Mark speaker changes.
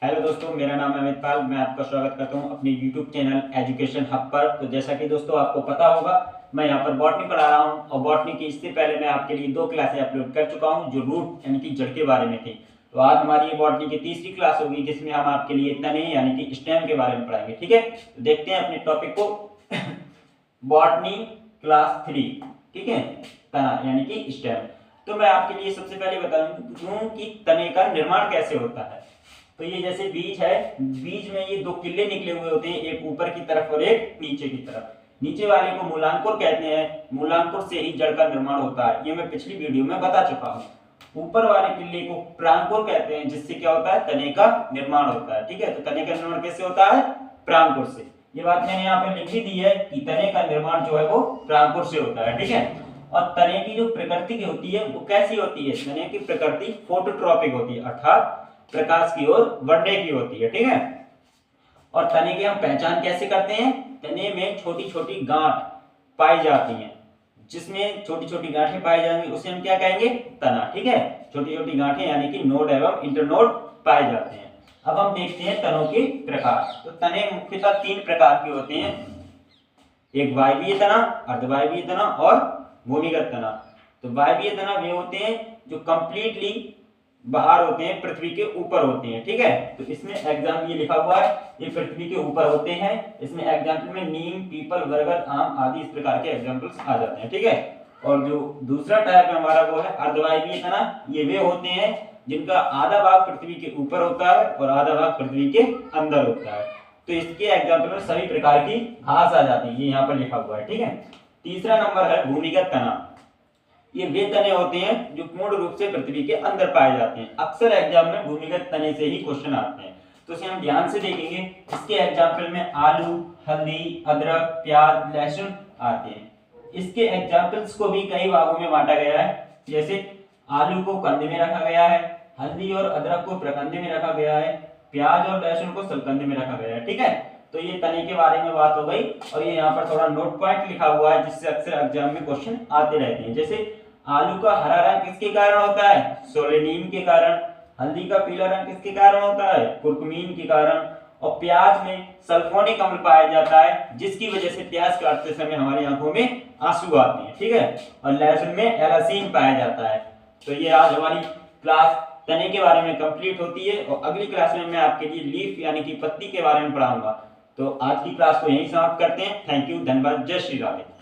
Speaker 1: Hello दोस्तों, मेरा नाम है अमित पाल। मैं आपका स्वागत करता हूं अपने YouTube चैनल एजुकेशन हब पर। तो जैसा कि दोस्तों आपको पता होगा, मैं यहां पर बॉटनी पढ़ा रहा हूं और बॉटनी की इससे पहले मैं आपके लिए 2 क्लासें अपलोड कर चुका हूं जो रूट यानी कि जड़ के बारे में थी। तो आज हमारी ये बॉटनी की तीसरी क्लास होगी जिसमें हम आपके लिए तने यानी कि स्टेम के बारे में पढ़ाएंगे। ठीक है, तो देखते हैं अपने टॉपिक को। बॉटनी क्लास 3, ठीक है, तना यानी कि स्टेम। तो मैं आपके लिए सबसे पहले बता दूं कि तने का निर्माण कैसे होता है। तो ये जैसे बीज है, बीज में ये 2 किल्ले निकले हुए होते हैं, एक ऊपर की तरफ और एक नीचे की तरफ। नीचे वाले को मूलांकुर कहते हैं, मूलांकुर से ही जड़ का निर्माण होता है, ये मैं पिछली वीडियो में बता चुका हूँ। ऊपर वाले किल्ले को प्रांकुर कहते हैं, जिससे क्या होता है, तने का निर्माण होता है। ठीक है, तो तने का निर्माण कैसे होता है? प्रांकुर से। ये बात मैंने यहाँ पे लिख भी दी है कि तने का निर्माण जो है वो प्रांकुर से होता है। ठीक है, और तने की जो प्रकृति होती है वो कैसी होती है? तने की प्रकृति फोटोट्रॉपिक होती है, अर्थात प्रकाश की ओर बढ़ने की होती है। ठीक है, और तने की हम पहचान कैसे करते हैं? तने में छोटी छोटी गांठ पाई जाती हैं, जिसमें छोटी छोटी गांठें पाई जाएंगी उसे हम क्या कहेंगे? तना। ठीक है, छोटी छोटी गांठें यानी कि नोड एवं इंटरनोड पाए जाते हैं। अब हम देखते हैं तनों के प्रकार। तो तने मुख्यतः 3 प्रकार के होते हैं, एक वायवीय तना, अर्धवायवीय तना और भूमिगत तना। तो वायवीय तना वे होते हैं जो कंप्लीटली बाहर होते हैं, पृथ्वी के ऊपर होते हैं। ठीक है, तो इसमें एग्जाम ये लिखा हुआ है, ये पृथ्वी के ऊपर होते हैं। इसमें एग्जाम्पल में नीम, पीपल, बरगद, आम आदि इस प्रकार के एग्जाम्पल्स आ जाते हैं। ठीक है, और जो दूसरा टाइप है हमारा वो है अर्धवायवीय तना। ये वे होते हैं जिनका आधा भाग पृथ्वी के ऊपर होता है और आधा भाग पृथ्वी के अंदर होता है। तो इसके एग्जाम्पल में सभी प्रकार की घास आ जाती है, ये यहाँ पर लिखा हुआ है। ठीक है, तीसरा नंबर है भूमिगत तना। ये वे तने होते हैं जो पूर्ण रूप से पृथ्वी के अंदर पाए जाते हैं। अक्सर एग्जाम में भूमिगत तने से ही क्वेश्चन आते हैं, तो इसे हम ध्यान से देखेंगे। इसके एग्जाम्पल में आलू, हल्दी, अदरक, प्याज, लहसुन आते हैं। इसके एग्जाम्पल्स को भी कई भागों में बांटा गया है, जैसे आलू को कंधे में रखा गया है, हल्दी और अदरक को प्रकंधे में रखा गया है, प्याज और लहसुन को सलकंधे में रखा गया है। ठीक है, तो ये तने के बारे में बात हो गई। और ये यहाँ पर थोड़ा नोट पॉइंट लिखा हुआ है जिससे अक्सर एग्जाम में क्वेश्चन आते रहते हैं। जैसे आलू का हरा रंग किसके कारण होता है? सोलेनिन के कारण। हल्दी का पीला रंग किसके कारण होता है? कुर्कुमीन के कारण। और प्याज में सल्फोनिक अम्ल पाया जाता है, जिसकी वजह से प्याज काटते समय हमारी आंखों में आंसू आते हैं। ठीक है, और लहसुन में एलासीन पाया जाता है। तो ये आज हमारी क्लास तने के बारे में कंप्लीट होती है, और अगली क्लास में मैं आपके लिए लीफ यानी कि पत्ती के बारे में पढ़ाऊंगा। तो आज की क्लास को यहीं समाप्त करते हैं। थैंक यू, धन्यवाद, जय श्री राधे।